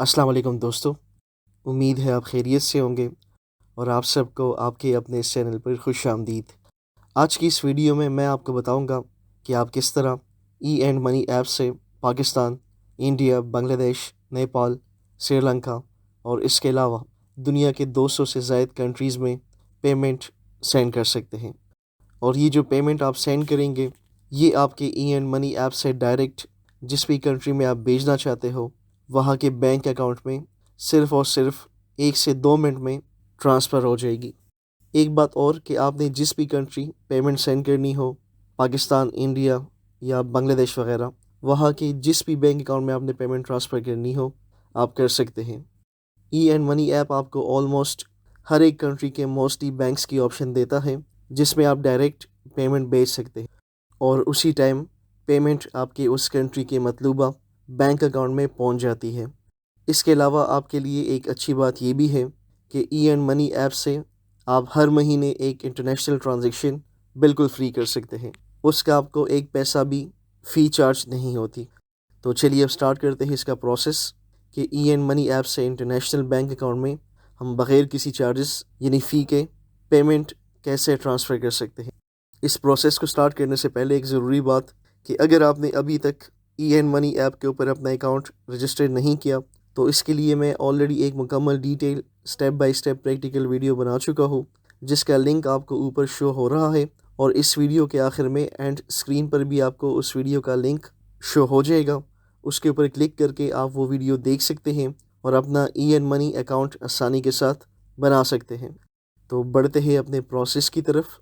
अस्सलाम वालेकुम दोस्तों। उम्मीद है आप खैरियत से होंगे और आप सबको आपके अपने इस चैनल पर खुशामदीद। आज की इस वीडियो में मैं आपको बताऊंगा कि आप किस तरह ई एंड मनी ऐप से पाकिस्तान, इंडिया, बांग्लादेश, नेपाल, श्रीलंका और इसके अलावा दुनिया के 200 से ज़ायद कंट्रीज़ में पेमेंट सेंड कर सकते हैं। और ये जो पेमेंट आप सेंड करेंगे, ये आपके ई एंड मनी ऐप से डायरेक्ट जिस भी कंट्री में आप भेजना चाहते हो वहाँ के बैंक अकाउंट में सिर्फ़ और सिर्फ 1 से 2 मिनट में ट्रांसफ़र हो जाएगी। एक बात और कि आपने जिस भी कंट्री पेमेंट सेंड करनी हो, पाकिस्तान, इंडिया या बांग्लादेश वगैरह, वहाँ के जिस भी बैंक अकाउंट में आपने पेमेंट ट्रांसफ़र करनी हो, आप कर सकते हैं। ई एंड मनी ऐप आपको ऑलमोस्ट हर एक कंट्री के मोस्टली बैंक्स की ऑप्शन देता है, जिसमें आप डायरेक्ट पेमेंट भेज सकते हैं और उसी टाइम पेमेंट आपके उस कंट्री के मतलूबा बैंक अकाउंट में पहुंच जाती है। इसके अलावा आपके लिए एक अच्छी बात ये भी है कि ई एंड मनी ऐप से आप हर महीने एक इंटरनेशनल ट्रांजैक्शन बिल्कुल फ्री कर सकते हैं। उसका आपको एक पैसा भी फ़ी चार्ज नहीं होती। तो चलिए अब स्टार्ट करते हैं इसका प्रोसेस कि ई एंड मनी ऐप से इंटरनेशनल बैंक अकाउंट में हम बग़ैर किसी चार्जेस यानी फ़ी के पेमेंट कैसे ट्रांसफ़र कर सकते हैं। इस प्रोसेस को स्टार्ट करने से पहले एक ज़रूरी बात कि अगर आपने अभी तक ई एंड मनी ऐप के ऊपर अपना अकाउंट रजिस्टर नहीं किया, तो इसके लिए मैं ऑलरेडी एक मुकम्मल detail step by step practical video बना चुका हूँ, जिसका लिंक आपको ऊपर शो हो रहा है और इस वीडियो के आखिर में एंड स्क्रीन पर भी आपको उस वीडियो का लिंक शो हो जाएगा। उसके ऊपर क्लिक करके आप वो वीडियो देख सकते हैं और अपना ई एंड मनी अकाउंट आसानी के साथ बना सकते हैं। तो बढ़ते हैं अपने प्रोसेस की तरफ।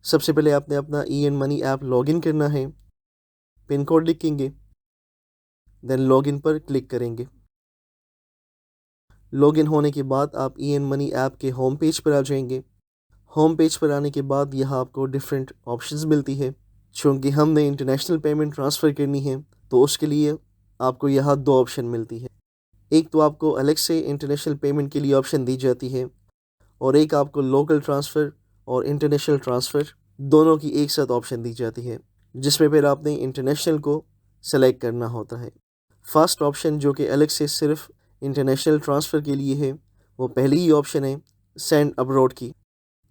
सबसे पहले आपने अपना E and money app login करना है। पिन कोड लिखेंगे, देन लॉगिन पर क्लिक करेंगे। लॉगिन होने के बाद आप ई एंड मनी ऐप के होम पेज पर आ जाएंगे। होम पेज पर आने के बाद यहाँ आपको डिफरेंट ऑप्शंस मिलती है। चूँकि हमने इंटरनेशनल पेमेंट ट्रांसफ़र करनी है, तो उसके लिए आपको यहाँ 2 ऑप्शन मिलती है। एक तो आपको अलग से इंटरनेशनल पेमेंट के लिए ऑप्शन दी जाती है और एक आपको लोकल ट्रांसफ़र और इंटरनेशनल ट्रांसफ़र दोनों की एक साथ ऑप्शन दी जाती है, जिसमें फिर आपने इंटरनेशनल को सेलेक्ट करना होता है। फर्स्ट ऑप्शन जो कि अलग से सिर्फ इंटरनेशनल ट्रांसफ़र के लिए है, वो पहली ही ऑप्शन है सेंड अब्रॉड की,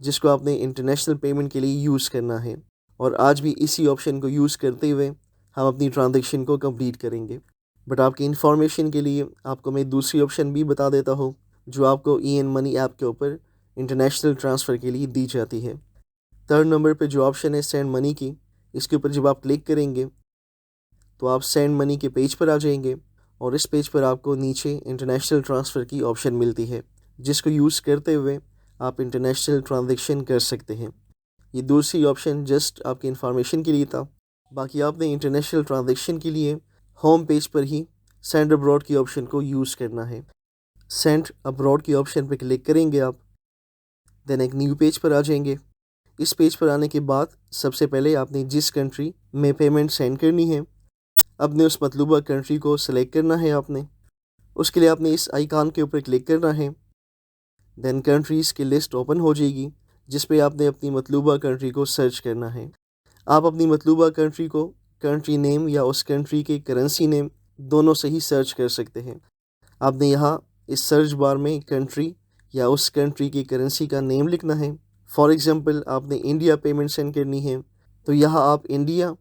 जिसको आपने इंटरनेशनल पेमेंट के लिए यूज़ करना है। और आज भी इसी ऑप्शन को यूज़ करते हुए हम अपनी ट्रांजेक्शन को कंप्लीट करेंगे। बट आपकी इन्फॉर्मेशन के लिए आपको मैं दूसरी ऑप्शन भी बता देता हूँ, जो आपको ई एंड मनी ऐप के ऊपर इंटरनेशनल ट्रांसफ़र के लिए दी जाती है। थर्ड नंबर पे जो ऑप्शन है सेंड मनी की, इसके ऊपर जब आप क्लिक करेंगे तो आप सेंड मनी के पेज पर आ जाएंगे और इस पेज पर आपको नीचे इंटरनेशनल ट्रांसफ़र की ऑप्शन मिलती है, जिसको यूज़ करते हुए आप इंटरनेशनल ट्रांजैक्शन कर सकते हैं। ये दूसरी ऑप्शन जस्ट आपकी इन्फॉर्मेशन के लिए था। बाकी आपने इंटरनेशनल ट्रांजैक्शन के लिए होम पेज पर ही सेंड अब्रॉड की ऑप्शन को यूज़ करना है। सेंड अब्रॉड की ऑप्शन पर क्लिक करेंगे आप, देन एक न्यू पेज पर आ जाएंगे। इस पेज पर आने के बाद सबसे पहले आपने जिस कंट्री में पेमेंट सेंड करनी है, अपने उस मतलूबा कंट्री को सिलेक्ट करना है आपने। उसके लिए आपने इस आइकॉन के ऊपर क्लिक करना है, देन कंट्रीज़ की लिस्ट ओपन हो जाएगी, जिस पे आपने अपनी मतलूबा कंट्री को सर्च करना है। आप अपनी मतलूबा कंट्री को कंट्री नेम या उस कंट्री के करेंसी नेम दोनों से ही सर्च कर सकते हैं। आपने यहाँ इस सर्च बार में कंट्री या उस कंट्री की करेंसी का नेम लिखना है। फॉर एग्ज़ाम्पल आपने इंडिया पेमेंट सेंड करनी है, तो यहाँ आप इंडिया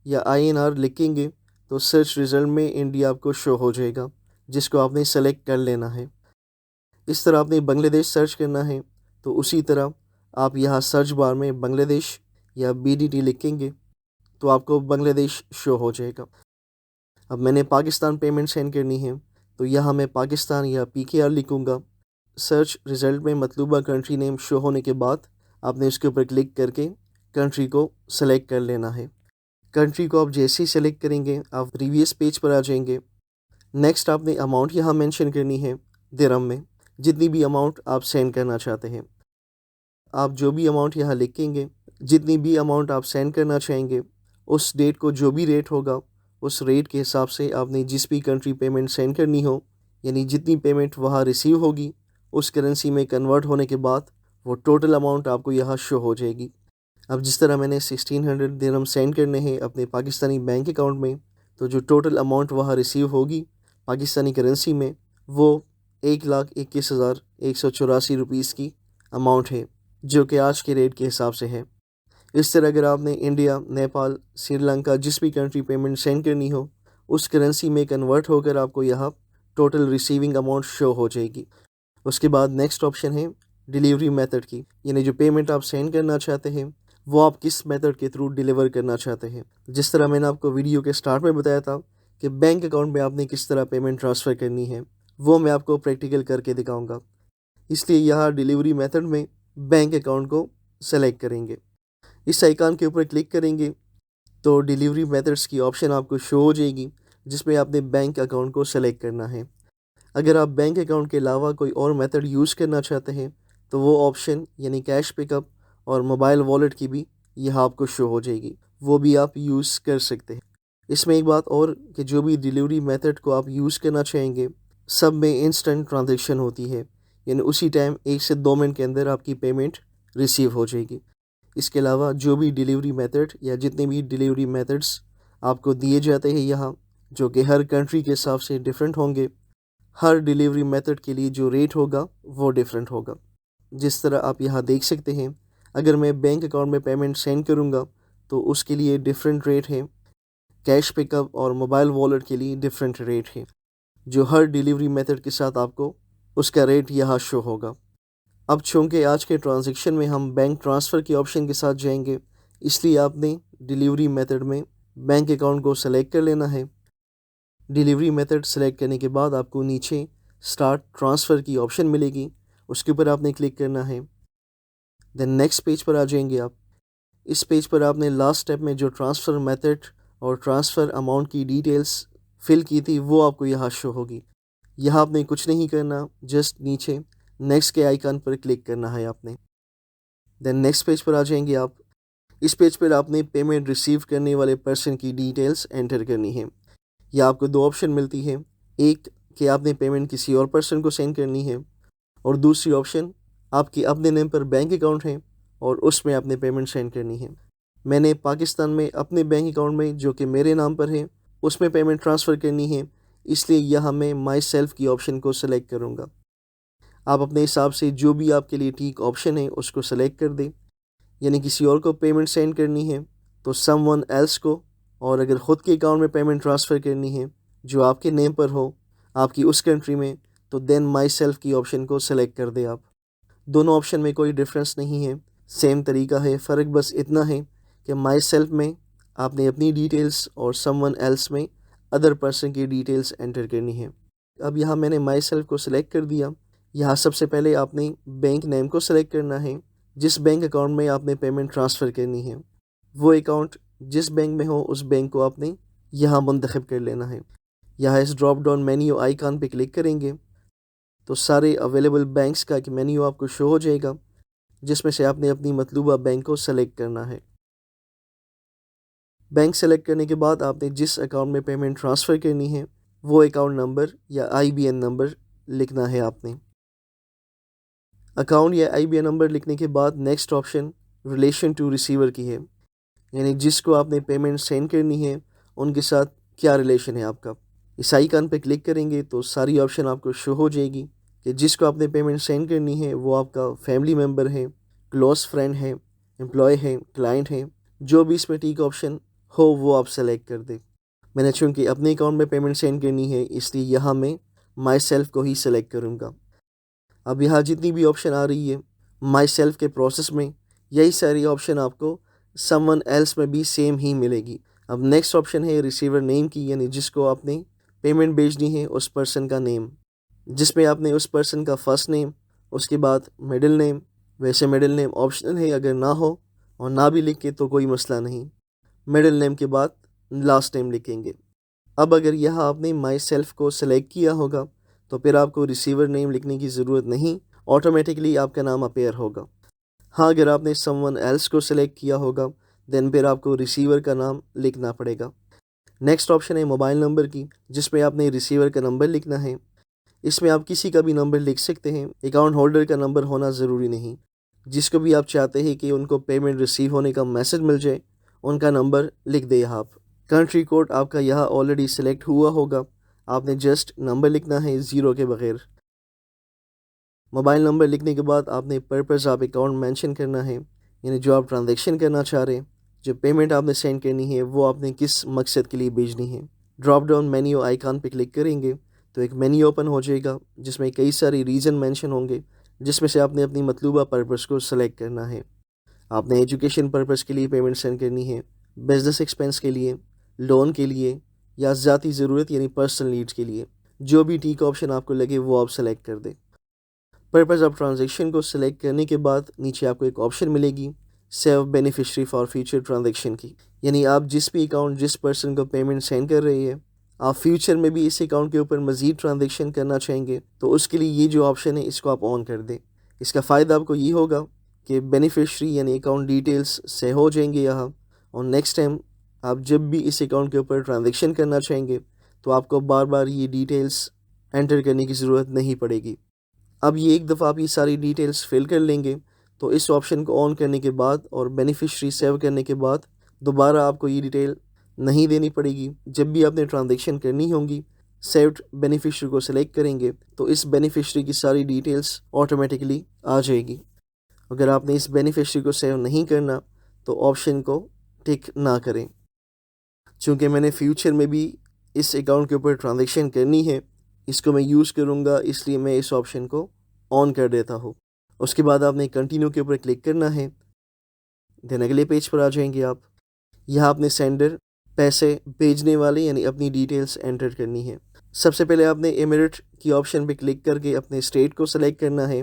या INR लिखेंगे तो सर्च रिज़ल्ट में इंडिया आपको शो हो जाएगा, जिसको आपने सेलेक्ट कर लेना है। इस तरह आपने बांग्लादेश सर्च करना है, तो उसी तरह आप यहाँ सर्च बार में बांग्लादेश या BDT लिखेंगे तो आपको बांग्लादेश शो हो जाएगा। अब मैंने पाकिस्तान पेमेंट सेंड करनी है, तो यहाँ मैं पाकिस्तान या PKR लिखूँगा। सर्च रिज़ल्ट में मतलूबा कंट्री नेम शो होने के बाद आपने उसके ऊपर क्लिक करके कंट्री को सेलेक्ट कर लेना है। कंट्री को आप जैसे ही सेलेक्ट करेंगे आप प्रीवियस पेज पर आ जाएंगे। नेक्स्ट आपने अमाउंट यहाँ मेंशन करनी है दिरहम में, जितनी भी अमाउंट आप सेंड करना चाहते हैं। आप जो भी अमाउंट यहाँ लिखेंगे, जितनी भी अमाउंट आप सेंड करना चाहेंगे, उस डेट को जो भी रेट होगा उस रेट के हिसाब से आपने जिस भी कंट्री पेमेंट सेंड करनी हो, यानी जितनी पेमेंट वहाँ रिसीव होगी उस करेंसी में कन्वर्ट होने के बाद वो टोटल अमाउंट आपको यहाँ शो हो जाएगी। अब जिस तरह मैंने 1600 दिरहम सेंड करने हैं अपने पाकिस्तानी बैंक अकाउंट में, तो जो टोटल अमाउंट वहाँ रिसीव होगी पाकिस्तानी करेंसी में वो 1,21,184 रुपीज़ की अमाउंट है, जो कि आज के रेट के हिसाब से है। इस तरह अगर आपने इंडिया, नेपाल, श्रीलंका जिस भी कंट्री पेमेंट सेंड करनी हो, उस करेंसी में कन्वर्ट होकर आपको यहाँ टोटल रिसीविंग अमाउंट शो हो जाएगी। उसके बाद नेक्स्ट ऑप्शन है डिलीवरी मेथड की, यानी जो पेमेंट आप सेंड करना चाहते हैं वो आप किस मेथड के थ्रू डिलीवर करना चाहते हैं। जिस तरह मैंने आपको वीडियो के स्टार्ट में बताया था कि बैंक अकाउंट में आपने किस तरह पेमेंट ट्रांसफ़र करनी है, वो मैं आपको प्रैक्टिकल करके दिखाऊंगा। इसलिए यहाँ डिलीवरी मेथड में बैंक अकाउंट को सेलेक्ट करेंगे। इस आइकन के ऊपर क्लिक करेंगे तो डिलीवरी मेथड्स की ऑप्शन आपको शो हो जाएगी, जिसमें आपने बैंक अकाउंट को सेलेक्ट करना है। अगर आप बैंक अकाउंट के अलावा कोई और मेथड यूज़ करना चाहते हैं तो वो ऑप्शन यानी कैश पिकअप और मोबाइल वॉलेट की भी यहाँ आपको शो हो जाएगी, वो भी आप यूज़ कर सकते हैं। इसमें एक बात और कि जो भी डिलीवरी मेथड को आप यूज़ करना चाहेंगे सब में इंस्टेंट ट्रांजैक्शन होती है, यानी उसी टाइम 1 से 2 मिनट के अंदर आपकी पेमेंट रिसीव हो जाएगी। इसके अलावा जो भी डिलीवरी मेथड या जितने भी डिलीवरी मेथड्स आपको दिए जाते हैं यहाँ, जो कि हर कंट्री के हिसाब से डिफरेंट होंगे, हर डिलीवरी मेथड के लिए जो रेट होगा वो डिफरेंट होगा। जिस तरह आप यहाँ देख सकते हैं, अगर मैं बैंक अकाउंट में पेमेंट सेंड करूँगा तो उसके लिए डिफरेंट रेट है, कैश पिकअप और मोबाइल वॉलेट के लिए डिफरेंट रेट है, जो हर डिलीवरी मेथड के साथ आपको उसका रेट यहाँ शो होगा। अब चूँकि आज के ट्रांजैक्शन में हम बैंक ट्रांसफ़र के ऑप्शन के साथ जाएंगे, इसलिए आपने डिलीवरी मेथड में बैंक अकाउंट को सेलेक्ट कर लेना है। डिलीवरी मेथड सेलेक्ट करने के बाद आपको नीचे स्टार्ट ट्रांसफ़र की ऑप्शन मिलेगी, उसके ऊपर आपने क्लिक करना है। देन नेक्स्ट पेज पर आ जाएंगे आप। इस पेज पर आपने लास्ट स्टेप में जो ट्रांसफ़र मेथड और ट्रांसफ़र अमाउंट की डिटेल्स फिल की थी वो आपको यहाँ शो होगी। यहाँ आपने कुछ नहीं करना, जस्ट नीचे नेक्स्ट के आइकन पर क्लिक करना है आपने। देन नेक्स्ट पेज पर आ जाएंगे आप। इस पेज पर आपने पेमेंट रिसीव करने वाले पर्सन की डिटेल्स एंटर करनी है। या आपको 2 ऑप्शन मिलती है, एक कि आपने पेमेंट किसी और पर्सन को सेंड करनी है और दूसरी ऑप्शन आपके अपने नेम पर बैंक अकाउंट है और उसमें आपने पेमेंट सेंड करनी है। मैंने पाकिस्तान में अपने बैंक अकाउंट में जो कि मेरे नाम पर है उसमें पेमेंट ट्रांसफ़र करनी है, इसलिए यहाँ मैं माई सेल्फ की ऑप्शन को सेलेक्ट करूँगा। आप अपने हिसाब से जो भी आपके लिए ठीक ऑप्शन है उसको सेलेक्ट कर दें, यानी किसी और को पेमेंट सेंड करनी है तो समवन एल्स को, और अगर ख़ुद के अकाउंट में पेमेंट ट्रांसफ़र करनी है जो आपके नेम पर हो आपकी उस कंट्री में, तो देन माई सेल्फ की ऑप्शन को सेलेक्ट कर दें आप। दोनों ऑप्शन में कोई डिफरेंस नहीं है, सेम तरीका है, फ़र्क बस इतना है कि माई सेल्फ में आपने अपनी डिटेल्स और समवन एल्स में अदर पर्सन की डिटेल्स एंटर करनी है। अब यहाँ मैंने माई सेल्फ को सिलेक्ट कर दिया। यहाँ सबसे पहले आपने बैंक नेम को सिलेक्ट करना है, जिस बैंक अकाउंट में आपने पेमेंट ट्रांसफ़र करनी है वो अकाउंट जिस बैंक में हो उस बैंक को आपने यहाँ मुंतखब कर लेना है। यहाँ इस ड्रॉप डाउन मेन्यू आइकन पे क्लिक करेंगे तो सारे अवेलेबल बैंक्स का एक मेन्यू आपको शो हो जाएगा, जिसमें से आपने अपनी मतलूबा बैंक को सेलेक्ट करना है। बैंक सेलेक्ट करने के बाद आपने जिस अकाउंट में पेमेंट ट्रांसफ़र करनी है वो अकाउंट नंबर या IBN नंबर लिखना है आपने। अकाउंट या IBN नंबर लिखने के बाद next option relation to receiver की है, यानी जिसको आपने पेमेंट सेंड करनी है उनके साथ क्या रिलेशन है आपका। इस आइकन पे क्लिक करेंगे तो सारी ऑप्शन आपको शो हो जाएगी कि जिसको आपने पेमेंट सेंड करनी है वो आपका फैमिली मेम्बर है, क्लोज़ फ्रेंड है, एम्प्लॉय है, क्लाइंट है। जो भी इसमें ठीक ऑप्शन हो वो आप सेलेक्ट कर दें। मैंने चूँकि अपने अकाउंट में पेमेंट सेंड करनी है इसलिए यहाँ मैं माई सेल्फ को ही सेलेक्ट करूँगा। अब यहाँ जितनी भी ऑप्शन आ रही है माई सेल्फ के प्रोसेस में, यही सारी ऑप्शन आपको समवन एल्स में भी सेम ही मिलेगी। अब नेक्स्ट ऑप्शन है रिसीवर नेम की, यानी जिसको आपने पेमेंट भेजनी है उस पर्सन का नेम, जिसमें आपने उस पर्सन का फर्स्ट नेम, उसके बाद मिडिल नेम, वैसे मिडिल नेम ऑप्शनल है, अगर ना हो और ना भी लिखे तो कोई मसला नहीं, मिडिल नेम के बाद लास्ट नेम लिखेंगे। अब अगर यहाँ आपने माई सेल्फ को सेलेक्ट किया होगा तो फिर आपको रिसीवर नेम लिखने की ज़रूरत नहीं, ऑटोमेटिकली आपका नाम अपेयर होगा। हाँ, अगर आपने समवन एल्स को सेलेक्ट किया होगा देन फिर आपको रिसीवर का नाम लिखना पड़ेगा। नेक्स्ट ऑप्शन है मोबाइल नंबर की, जिसमें आपने रिसीवर का नंबर लिखना है। इसमें आप किसी का भी नंबर लिख सकते हैं, अकाउंट होल्डर का नंबर होना ज़रूरी नहीं। जिसको भी आप चाहते हैं कि उनको पेमेंट रिसीव होने का मैसेज मिल जाए उनका नंबर लिख दें यहाँ आप। कंट्री कोड आपका यहाँ ऑलरेडी सेलेक्ट हुआ होगा, आपने जस्ट नंबर लिखना है ज़ीरो के बगैर। मोबाइल नंबर लिखने के बाद आपने पर्पज़ ऑफ अकाउंट मेंशन करना है, यानी जो आप ट्रांजैक्शन करना चाह रहे हैं, जो पेमेंट आपने सेंड करनी है वो आपने किस मकसद के लिए भेजनी है। ड्रॉप डाउन मेन्यू आइकॉन पे क्लिक करेंगे तो एक मेन्यू ओपन हो जाएगा जिसमें कई सारे रीज़न मेंशन होंगे, जिसमें से आपने अपनी मतलूबा पर्पज़ को सेलेक्ट करना है। आपने एजुकेशन पर्पज़ के लिए पेमेंट सेंड करनी है, बिजनेस एक्सपेंस के लिए, लोन के लिए या ज़ाती ज़रूरत यानी पर्सनल नीड्स के लिए। जो भी टिक ऑप्शन आपको लगे वो आप सेलेक्ट कर दें। पर्पज़ ऑफ ट्रांजैक्शन को सिलेक्ट करने के बाद नीचे आपको एक ऑप्शन मिलेगी save beneficiary for future transaction की, यानी आप जिस भी अकाउंट जिस पर्सन को पेमेंट सेंड कर रहे हैं, आप फ्यूचर में भी इस अकाउंट के ऊपर मज़ीद ट्रांजैक्शन करना चाहेंगे तो उसके लिए ये जो ऑप्शन है इसको आप ऑन कर दें। इसका फ़ायदा आपको ये होगा कि बेनिफिशियरी यानी अकाउंट डिटेल्स से हो जाएंगे यहाँ, और नेक्स्ट टाइम आप जब भी इस अकाउंट के ऊपर ट्रांजैक्शन करना चाहेंगे तो आपको बार बार ये डिटेल्स एंटर करने की ज़रूरत नहीं पड़ेगी। अब ये एक दफ़ा आप ये सारी डिटेल्स फिल कर लेंगे तो इस ऑप्शन को ऑन करने के बाद और बेनिफिशियरी सेव करने के बाद दोबारा आपको ये डिटेल नहीं देनी पड़ेगी। जब भी आपने ट्रांजैक्शन करनी होंगी, सेव्ड बेनिफिशियरी को सिलेक्ट करेंगे तो इस बेनिफिशियरी की सारी डिटेल्स ऑटोमेटिकली आ जाएगी। अगर आपने इस बेनिफिशियरी को सेव नहीं करना तो ऑप्शन को टिक ना करें। चूँकि मैंने फ्यूचर में भी इस अकाउंट के ऊपर ट्रांजैक्शन करनी है, इसको मैं यूज़ करूँगा, इसलिए मैं इस ऑप्शन को ऑन कर देता हूँ। उसके बाद आपने कंटिन्यू के ऊपर क्लिक करना है। देन अगले पेज पर आ जाएंगे आप। यहाँ आपने सेंडर पैसे भेजने वाले यानी अपनी डिटेल्स एंटर करनी है। सबसे पहले आपने एमिरेट की ऑप्शन पे क्लिक करके अपने स्टेट को सेलेक्ट करना है।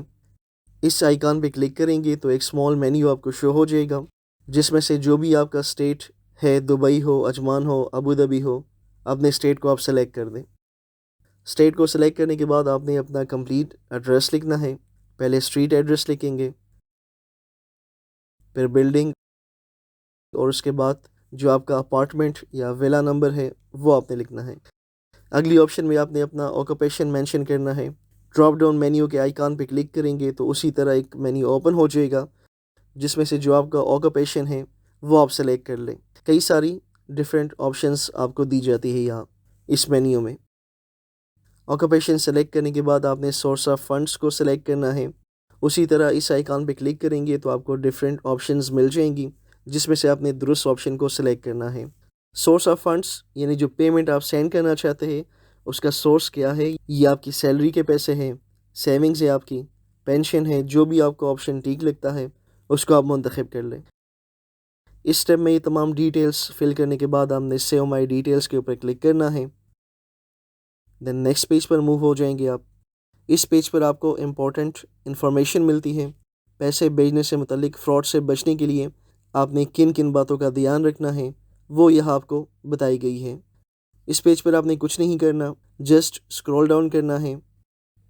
इस आइकॉन पे क्लिक करेंगे तो एक स्मॉल मेन्यू आपको शो हो जाएगा जिसमें से जो भी आपका स्टेट है, दुबई हो, अजमान हो, अबू धाबी हो, अपने स्टेट को आप सेलेक्ट कर दें। स्टेट को सिलेक्ट करने के बाद आपने अपना कंप्लीट एड्रेस लिखना है। पहले स्ट्रीट एड्रेस लिखेंगे, फिर बिल्डिंग, और उसके बाद जो आपका अपार्टमेंट या विला नंबर है वो आपने लिखना है। अगली ऑप्शन में आपने अपना ऑक्यूपेशन मेंशन करना है। ड्रॉप डाउन मेन्यू के आइकॉन पे क्लिक करेंगे तो उसी तरह एक मेन्यू ओपन हो जाएगा जिसमें से जो आपका ऑक्यूपेशन है वो आप सेलेक्ट कर लें। कई सारी डिफरेंट ऑप्शंस आपको दी जाती है यहाँ इस मेन्यू में। ऑक्यूपेशन सेलेक्ट करने के बाद आपने सोर्स ऑफ फंड्स को सिलेक्ट करना है। उसी तरह इस आइकॉन पे क्लिक करेंगे तो आपको डिफरेंट ऑप्शंस मिल जाएंगी जिसमें से आपने दुरुस्त ऑप्शन को सिलेक्ट करना है। सोर्स ऑफ फंड्स यानी जो पेमेंट आप सेंड करना चाहते हैं उसका सोर्स क्या है, ये आपकी सैलरी के पैसे हैं, सेविंग्स है, आपकी पेंशन है, जो भी आपको ऑप्शन ठीक लगता है उसको आप मुंतखब कर लें। इस स्टेप में ये तमाम डिटेल्स फिल करने के बाद आपने सेव माई डिटेल्स के ऊपर क्लिक करना है। देन नेक्स्ट पेज पर मूव हो जाएंगे आप। इस पेज पर आपको इम्पोर्टेंट इन्फॉर्मेशन मिलती है। पैसे भेजने से मुतल्लिक फ़्रॉड से बचने के लिए आपने किन किन बातों का ध्यान रखना है वो यहाँ आपको बताई गई है। इस पेज पर आपने कुछ नहीं करना, जस्ट स्क्रॉल डाउन करना है।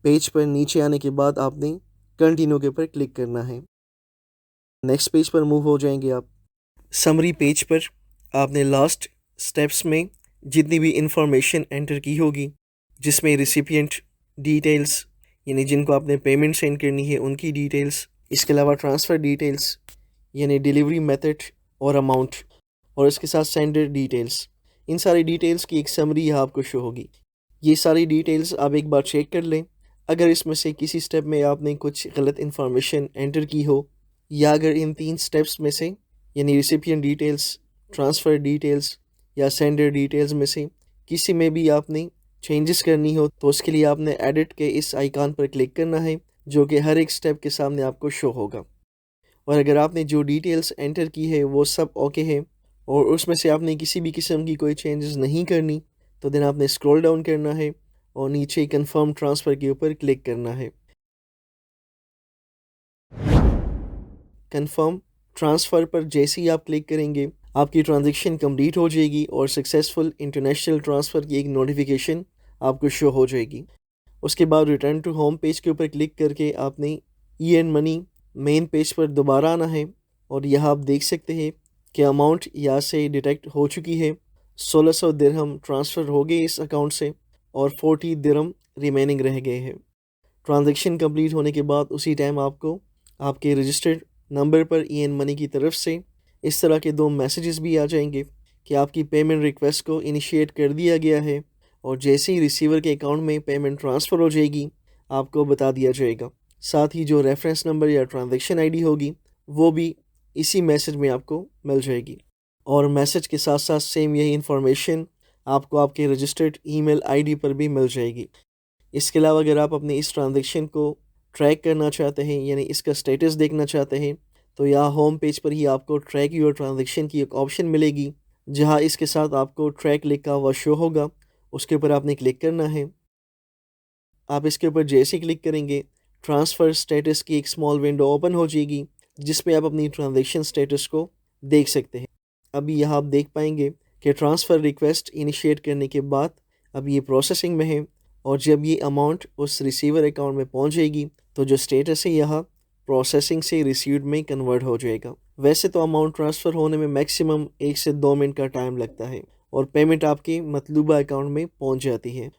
पेज पर नीचे आने के बाद आपने कंटिन्यू के ऊपर क्लिक करना है। नेक्स्ट पेज पर मूव हो जाएंगे आप। समरी पेज पर आपने लास्ट स्टेप्स में जितनी भी इंफॉर्मेशन एंटर की होगी, जिसमें रिसिपिएंट डिटेल्स यानी जिनको आपने पेमेंट सेंड करनी है उनकी डिटेल्स, इसके अलावा ट्रांसफ़र डिटेल्स यानी डिलीवरी मेथड और अमाउंट, और इसके साथ सेंडर डिटेल्स, इन सारी डिटेल्स की एक समरी यहाँ आपको शो होगी। ये सारी डिटेल्स आप एक बार चेक कर लें। अगर इसमें से किसी स्टेप में आपने कुछ गलत इन्फॉर्मेशन एंटर की हो, या अगर इन 3 स्टेप्स में से यानी रिसिपिएंट डिटेल्स, ट्रांसफ़र डिटेल्स या सेंडर डिटेल्स में से किसी में भी आपने चेंजेस करनी हो तो उसके लिए आपने एडिट के इस आइकॉन पर क्लिक करना है जो कि हर एक स्टेप के सामने आपको शो होगा। और अगर आपने जो डिटेल्स एंटर की है वो सब ओके है और उसमें से आपने किसी भी किस्म की कोई चेंजेस नहीं करनी तो देन आपने स्क्रॉल डाउन करना है और नीचे कंफर्म ट्रांसफ़र के ऊपर क्लिक करना है। कंफर्म ट्रांसफ़र पर जैसे ही आप क्लिक करेंगे आपकी ट्रांजैक्शन कंप्लीट हो जाएगी और सक्सेसफुल इंटरनेशनल ट्रांसफ़र की एक नोटिफिकेशन आपको शो हो जाएगी। उसके बाद रिटर्न टू होम पेज के ऊपर क्लिक करके आपने ई मनी मेन पेज पर दोबारा आना है और यहाँ आप देख सकते हैं कि अमाउंट यहाँ से डिटेक्ट हो चुकी है। 1600 दिरहम ट्रांसफ़र हो गए इस अकाउंट से और 40 दिरहम रिमेनिंग रह गए हैं। ट्रांजैक्शन कंप्लीट होने के बाद उसी टाइम आपको आपके रजिस्टर्ड नंबर पर ई मनी की तरफ से इस तरह के 2 मैसेजेस भी आ जाएंगे कि आपकी पेमेंट रिक्वेस्ट को इनिशिएट कर दिया गया है और जैसे ही रिसीवर के अकाउंट में पेमेंट ट्रांसफ़र हो जाएगी आपको बता दिया जाएगा। साथ ही जो रेफरेंस नंबर या ट्रांजैक्शन आईडी होगी वो भी इसी मैसेज में आपको मिल जाएगी। और मैसेज के साथ साथ सेम यही इन्फॉर्मेशन आपको आपके रजिस्टर्ड ईमेल आईडी पर भी मिल जाएगी। इसके अलावा अगर आप अपने इस ट्रांजैक्शन को ट्रैक करना चाहते हैं यानी इसका स्टेटस देखना चाहते हैं तो यहाँ होम पेज पर ही आपको ट्रैक योर ट्रांजैक्शन की एक ऑप्शन मिलेगी, जहाँ इसके साथ आपको ट्रैक लिखा हुआ शो होगा। उसके ऊपर आपने क्लिक करना है। आप इसके ऊपर जैसे ही क्लिक करेंगे ट्रांसफ़र स्टेटस की एक स्मॉल विंडो ओपन हो जाएगी, जिसमें आप अपनी ट्रांजैक्शन स्टेटस को देख सकते हैं। अभी यहाँ आप देख पाएंगे कि ट्रांसफ़र रिक्वेस्ट इनिशिएट करने के बाद अब ये प्रोसेसिंग में है, और जब ये अमाउंट उस रिसीवर अकाउंट में पहुँच जाएगी तो जो स्टेटस है यहाँ प्रोसेसिंग से रिसीव्ड में कन्वर्ट हो जाएगा। वैसे तो अमाउंट ट्रांसफ़र होने में मैक्सिमम 1 से 2 मिनट का टाइम लगता है और पेमेंट आपके मतलूबा अकाउंट में पहुँच जाती है।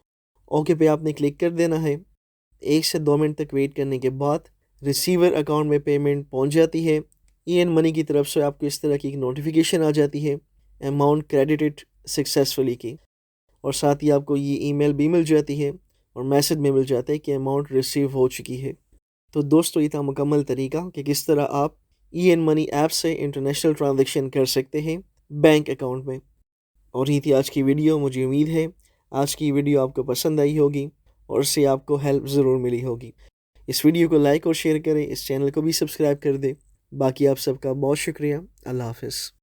ओके पे आपने क्लिक कर देना है। 1 से 2 मिनट तक वेट करने के बाद रिसीवर अकाउंट में पेमेंट पहुंच जाती है। ईएन मनी की तरफ से आपको इस तरह की एक नोटिफिकेशन आ जाती है अमाउंट क्रेडिटेड सक्सेसफुली की, और साथ ही आपको ये ईमेल भी मिल जाती है और मैसेज में मिल जाता है कि अमाउंट रिसीव हो चुकी है। तो दोस्तों ये था मुकम्मल तरीका कि किस तरह आप ईएन मनी ऐप से इंटरनेशनल ट्रांजैक्शन कर सकते हैं बैंक अकाउंट में। और ये थी आज की वीडियो। मुझे उम्मीद है आज की वीडियो आपको पसंद आई होगी और इससे आपको हेल्प ज़रूर मिली होगी। इस वीडियो को लाइक और शेयर करें, इस चैनल को भी सब्सक्राइब कर दें। बाकी आप सबका बहुत शुक्रिया। अल्लाह हाफ़िज़।